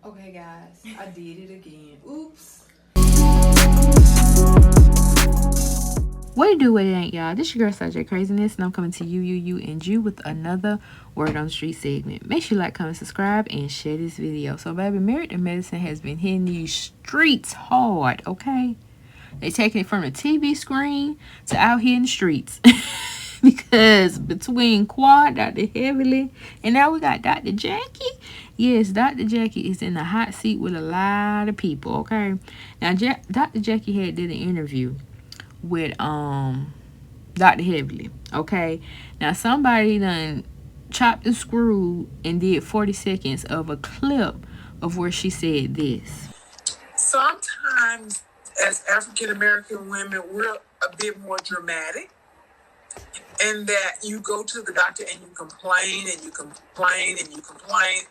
Okay, guys, I did it again. Oops. What it do, what it ain't, y'all? This your girl, Saj Craziness, and I'm coming to you, and you with another Word on the Street segment. Make sure you like, comment, subscribe, and share this video. So, baby, Married to Medicine has been hitting these streets hard, okay? They taking it from the TV screen to out here in the streets. Because between Quad, Dr. Heavily, and now we got Dr. Jackie. Yes, Dr. Jackie is in the hot seat with a lot of people, okay? Now, Dr. Jackie did an interview with Dr. Heavily. Okay. Now somebody done chopped and screwed and did 40 seconds of a clip of where she said this. Sometimes as African American women, we're a bit more dramatic. And that you go to the doctor and you complain and you complain and you complain,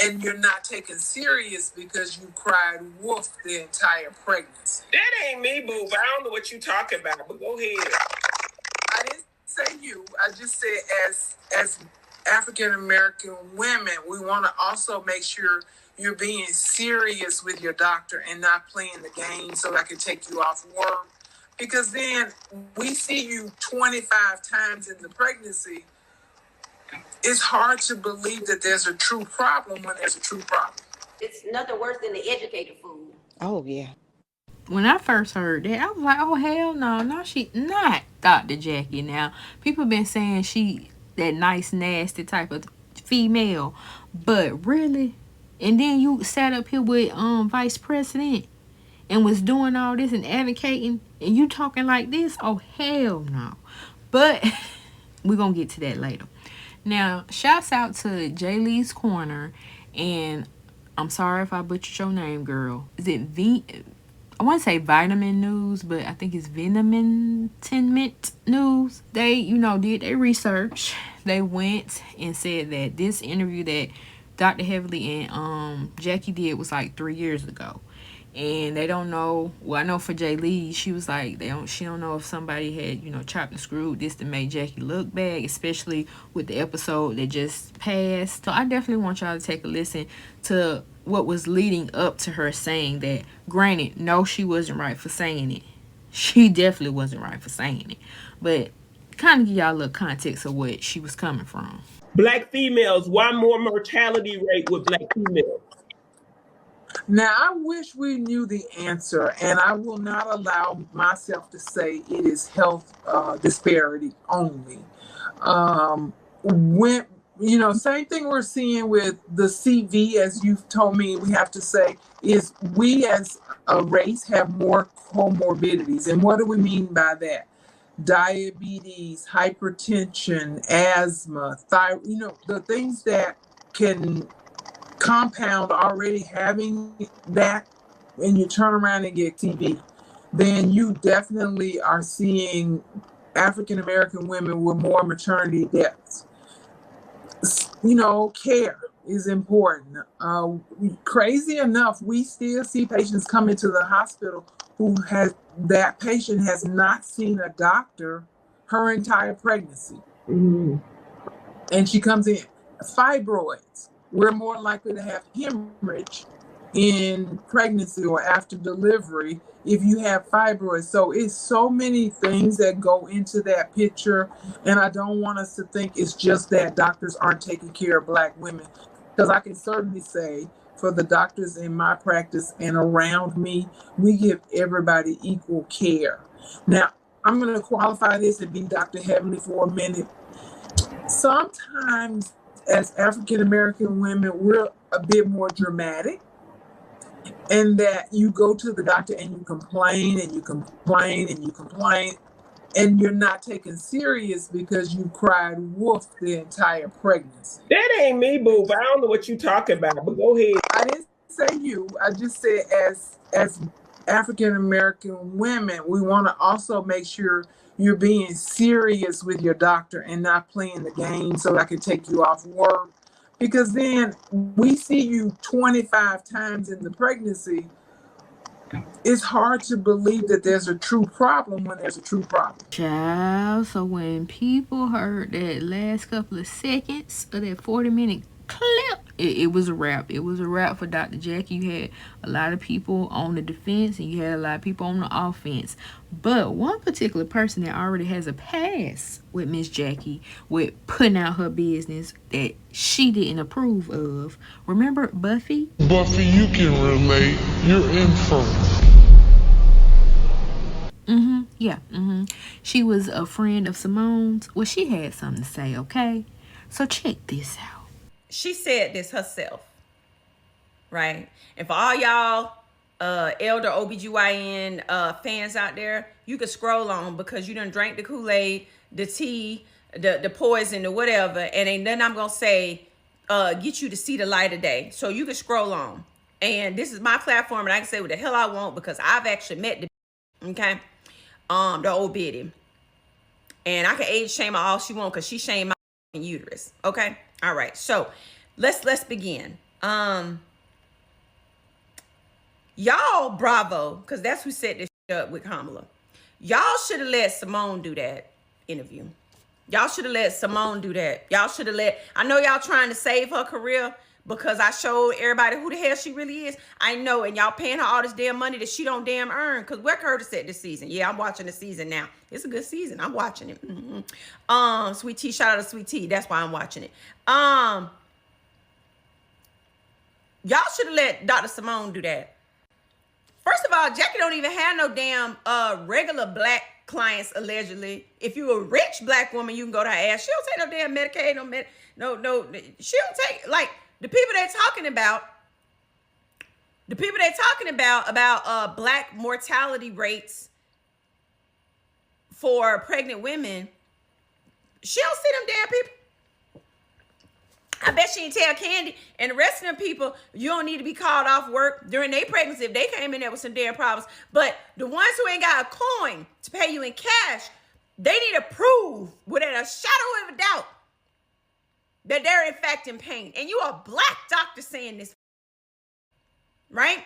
and you're not taken serious because you cried wolf the entire pregnancy. That ain't me, boo. I don't know what you talking about, but go ahead. I didn't say you. I just said as African American women, we want to also make sure you're being serious with your doctor and not playing the game so I can take you off work. Because then we see you 25 times in the pregnancy. It's hard to believe that there's a true problem when there's a true problem. It's nothing worse than the educated fool. Oh, yeah. When I first heard that, I was like, oh, hell no. No, she not Dr. Jackie. Now, people been saying she that nice, nasty type of female. But really? And then you sat up here with Vice President and was doing all this and advocating, and you talking like this? Oh, hell no. But we're going to get to that later. Now, shouts out to Jay Lee's Corner, and I'm sorry if I butchered your name, girl. Is it I want to say Vitamin News, but I think it's Venomint News. They, did their research. They went and said that this interview that Dr. Heavily and Jackie did was like 3 years ago. And they don't know. Well, I know for Jay Lee, she was like, she don't know if somebody had, chopped and screwed this to make Jackie look bad, especially with the episode that just passed. So I definitely want y'all to take a listen to what was leading up to her saying that. Granted, no, she wasn't right for saying it. She definitely wasn't right for saying it. But kind of give y'all a little context of what she was coming from. Black females, why more mortality rate with black females? Now, I wish we knew the answer, and I will not allow myself to say it is health disparity only. When same thing we're seeing with the CV, as you've told me, we have to say is we as a race have more comorbidities, and what do we mean by that? Diabetes, hypertension, asthma, thyroid. The things that can compound already having that, and you turn around and get TB, then you definitely are seeing African American women with more maternity deaths. Care is important. Crazy enough, we still see patients come into the hospital that patient has not seen a doctor her entire pregnancy. Mm-hmm. And she comes in, fibroids. We're more likely to have hemorrhage in pregnancy or after delivery if you have fibroids. So it's so many things that go into that picture. And I don't want us to think it's just that doctors aren't taking care of Black women. Because I can certainly say for the doctors in my practice and around me, we give everybody equal care. Now, I'm going to qualify this and be Dr. Heavenly for a minute. Sometimes as African American women, we're a bit more dramatic, and that you go to the doctor and you complain and you complain and you complain, and you're not taken serious because you cried wolf the entire pregnancy. That ain't me, boo. I don't know what you talking about, but go ahead. I didn't say you. I just said as African American women, we want to also make sure you're being serious with your doctor and not playing the game so I can take you off work. Because then we see you 25 times in the pregnancy. It's hard to believe that there's a true problem when there's a true problem. Child, so when people heard that last couple of seconds of that 40-minute clip. It was a wrap. It was a wrap for Dr. Jackie. You had a lot of people on the defense and you had a lot of people on the offense. But one particular person that already has a past with Miss Jackie with putting out her business that she didn't approve of. Remember Buffy? Buffy, you can relate. You're infertile. Yeah. She was a friend of Simone's. Well, she had something to say, okay? So check this out. She said this herself, right? And for all y'all elder OBGYN fans out there, you could scroll on because you done drank the Kool-Aid, the tea, the poison, or whatever, and ain't nothing I'm gonna say get you to see the light of day. So you can scroll on. And this is my platform, and I can say what the hell I want because I've actually met the okay, the old biddy. And I can age shame her all she want because she shamed my uterus. Okay. All right. So let's begin. Y'all bravo, because that's who set this up with Kamala. Y'all should have let Simone do that interview. Y'all should have let Simone do that. Y'all should have let, I know y'all trying to save her career because I showed everybody who the hell she really is. I know, and y'all paying her all this damn money that she don't damn earn. Because where Curtis at this season? Yeah, I'm watching the season now. It's a good season. I'm watching it. Sweet Tea, shout out to Sweet Tea. That's why I'm watching it. Y'all should have let Dr. Simone do that. First of all, Jackie don't even have no damn regular black clients, allegedly. If you a rich black woman, you can go to her ass. She don't take no damn Medicaid, no. She don't take, like, the people they're talking about, about black mortality rates for pregnant women, she don't see them damn people. I bet she didn't tell Candy and the rest of them people, you don't need to be called off work during their pregnancy if they came in there with some damn problems. But the ones who ain't got a coin to pay you in cash, they need to prove without a shadow of a doubt that they're in fact in pain. And you a black doctor saying this, right?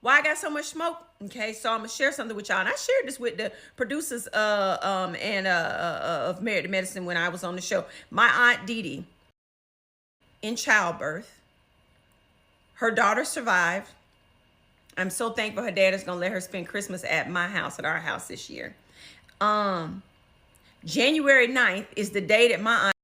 Why I got so much smoke? Okay, so I'm gonna share something with y'all. And I shared this with the producers of Married to Medicine when I was on the show. My aunt Dee Dee, in childbirth, her daughter survived. I'm so thankful her dad is gonna let her spend Christmas at my house, at our house this year. January 9th is the day that my aunt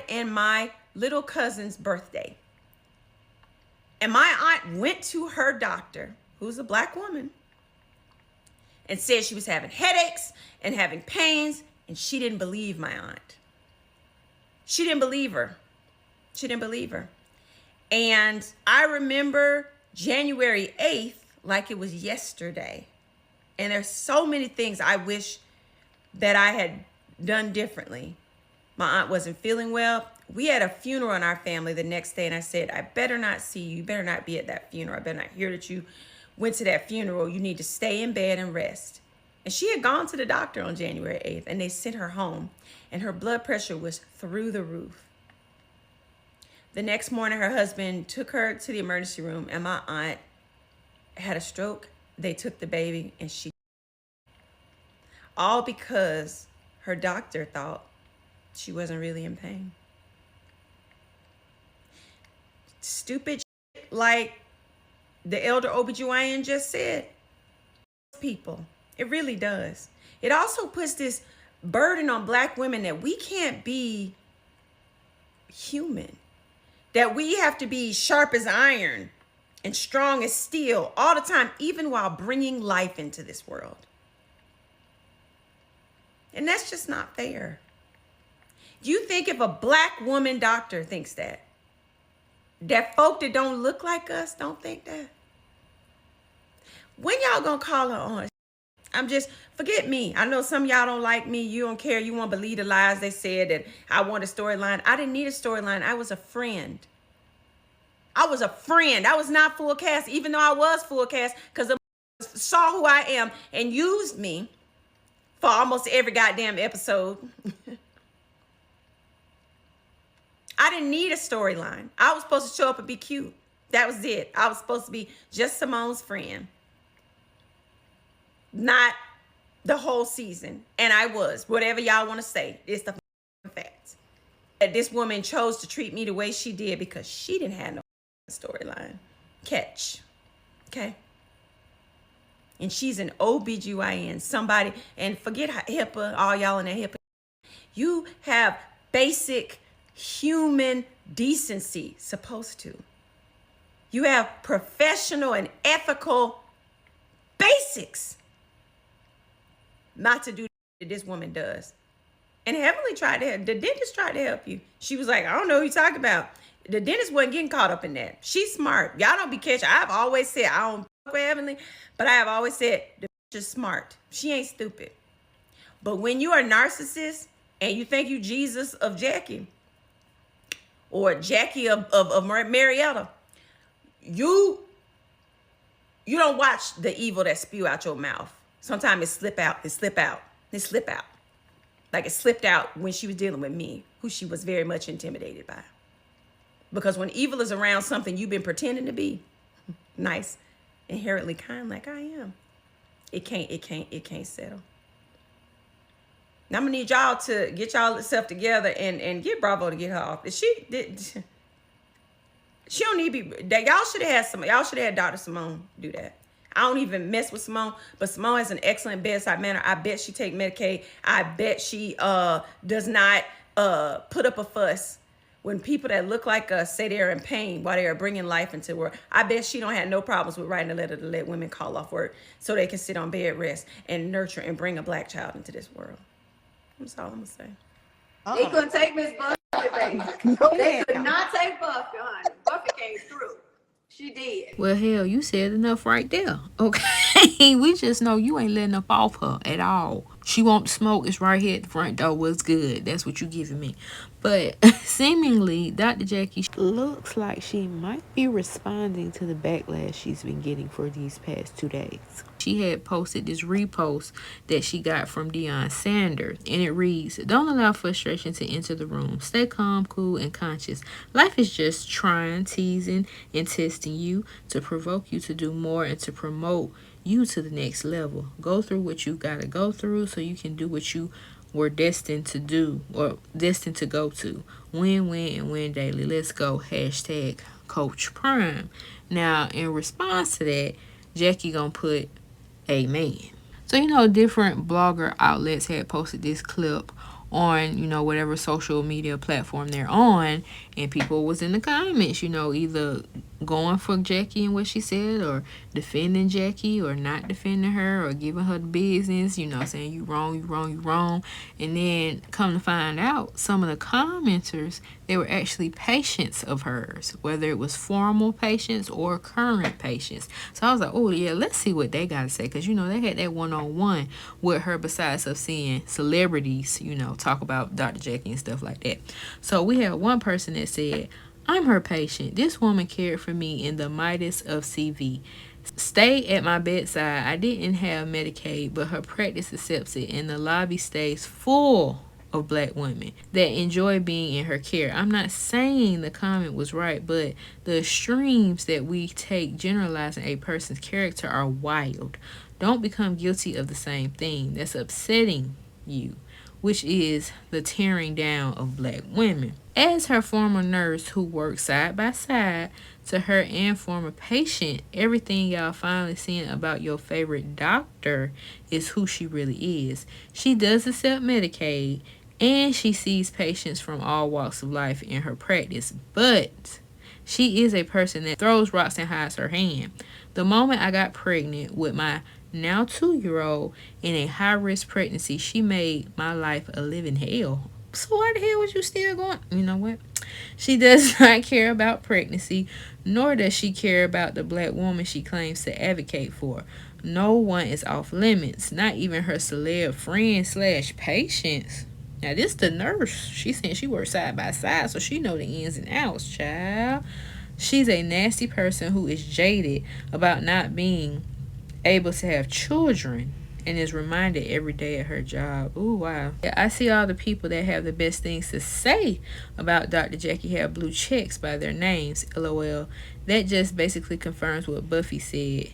and my little cousin's birthday. And my aunt went to her doctor, who's a black woman, and said she was having headaches and having pains, and she didn't believe my aunt. She didn't believe her. She didn't believe her. And I remember January 8th like it was yesterday. And there's so many things I wish that I had done differently. My aunt wasn't feeling well. We had a funeral in our family the next day, and I said, I better not see you. You better not be at that funeral. I better not hear that you went to that funeral. You need to stay in bed and rest. And she had gone to the doctor on January 8th, and they sent her home, and her blood pressure was through the roof. The next morning, her husband took her to the emergency room, and my aunt had a stroke. They took the baby, and she, all because her doctor thought she wasn't really in pain. Stupid shit like the elder OBGYN just said. People, it really does. It also puts this burden on black women that we can't be human, that we have to be sharp as iron and strong as steel all the time, even while bringing life into this world. And that's just not fair. You think if a black woman doctor thinks that folk that don't look like us don't think that? When y'all gonna call her on? I'm just, forget me. I know some of y'all don't like me. You don't care. You won't believe the lies they said that I want a storyline. I didn't need a storyline. I was a friend. I was a friend. I was not full cast, even though I was full cast, because the saw who I am and used me for almost every goddamn episode. I didn't need a storyline. I was supposed to show up and be cute. That was it. I was supposed to be just Simone's friend. Not the whole season. And I was. Whatever y'all want to say. It's the facts. that this woman chose to treat me the way she did because she didn't have no storyline. Catch. Okay? And she's an OBGYN, somebody, and forget HIPAA, all y'all in that HIPAA. You have basic human decency, supposed to. You have professional and ethical basics not to do what this woman does. And Heavenly tried to help. The dentist tried to help you. She was like, I don't know what you're talking about. The dentist wasn't getting caught up in that. She's smart. Y'all don't be catching. I've always said, I don't fuck with Heavenly, but I have always said, the bitch is smart. She ain't stupid. But when you are a narcissist and you think you Jesus of Jackie or Jackie of Marietta, you don't watch the evil that spew out your mouth. Sometimes it slip out. Like it slipped out when she was dealing with me, who she was very much intimidated by. Because when evil is around something you've been pretending to be nice, inherently kind like I am, it can't settle. Now I'm gonna need y'all to get y'all stuff together and get Bravo to get her off. She don't need to be that. Y'all should have had Dr. Simone do that. I don't even mess with Simone, but Simone has an excellent bedside manner. I bet she take Medicaid. I bet she does not put up a fuss when people that look like us say they're in pain while they are bringing life into the world. I bet she don't have no problems with writing a letter to let women call off work so they can sit on bed rest and nurture and bring a black child into this world. That's all I'm gonna say. They couldn't take Miss Buffy, baby. They could not take Buffy, honey. Buffy came through. She did. Well, hell, you said enough right there. Okay, we just know you ain't letting up off her at all. She won't smoke. It's right here at the front door. What's good? That's what you giving me. But seemingly, Dr. Jackie looks like she might be responding to the backlash she's been getting for these past 2 days. She had posted this repost that she got from Deion Sanders, and it reads, "Don't allow frustration to enter the room. Stay calm, cool, and conscious. Life is just trying, teasing, and testing you to provoke you to do more and to promote you to the next level. Go through what you got to go through so you can do what you were destined to do or destined to go to. Win, and win daily. Let's go. Hashtag Coach Prime." Now, in response to that, Jackie gonna put amen. So, different blogger outlets had posted this clip on, whatever social media platform they're on, and people was in the comments, either going for Jackie and what she said, or defending Jackie, or not defending her, or giving her the business, saying you wrong. And then come to find out, some of the commenters, they were actually patients of hers, whether it was formal patients or current patients. So I was like, oh yeah, let's see what they got to say, because they had that one-on-one with her, besides of seeing celebrities, talk about Dr. Jackie and stuff like that. So we had one person that said, "I'm her patient. This woman cared for me in the Midas of CV. Stay at my bedside. I didn't have Medicaid, but her practice accepts it, and the lobby stays full of black women that enjoy being in her care." I'm not saying the comment was right, but the extremes that we take generalizing a person's character are wild. Don't become guilty of the same thing that's upsetting you, which is the tearing down of black women. As her former nurse who worked side by side to her and former patient, everything y'all finally seeing about your favorite doctor is who she really is. She does accept Medicaid, and she sees patients from all walks of life in her practice, but she is a person that throws rocks and hides her hand. The moment I got pregnant with my now 2-year-old in a high-risk pregnancy, she made my life a living hell. So why the hell was you still going? You know what? She does not care about pregnancy, nor does she care about the black woman she claims to advocate for. No one is off limits, not even her celeb friend / patients. Now this the nurse. She said she works side by side, so she know the ins and outs, child. She's a nasty person who is jaded about not being able to have children and is reminded every day at her job. Ooh, wow. I see all the people that have the best things to say about Dr. Jackie have blue checks by their names. LOL. That just basically confirms what Buffy said.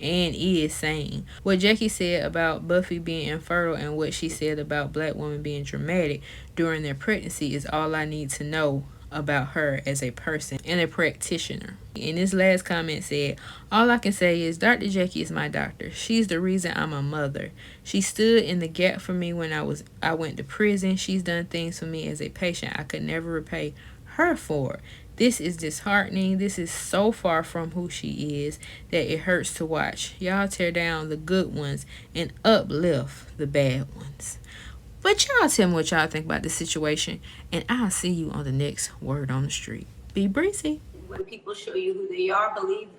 and is saying. What Jackie said about Buffy being infertile and what she said about black women being dramatic during their pregnancy is all I need to know about her as a person and a practitioner. And his last comment said, all I can say is Dr. Jackie is my doctor. She's the reason I'm a mother. She stood in the gap for me when I went to prison. She's done things for me as a patient I could never repay her for. This is disheartening. This is so far from who she is that it hurts to watch. Y'all tear down the good ones and uplift the bad ones. But y'all tell me what y'all think about this situation, and I'll see you on the next Word on the Street. Be breezy. When people show you who they are, believe them.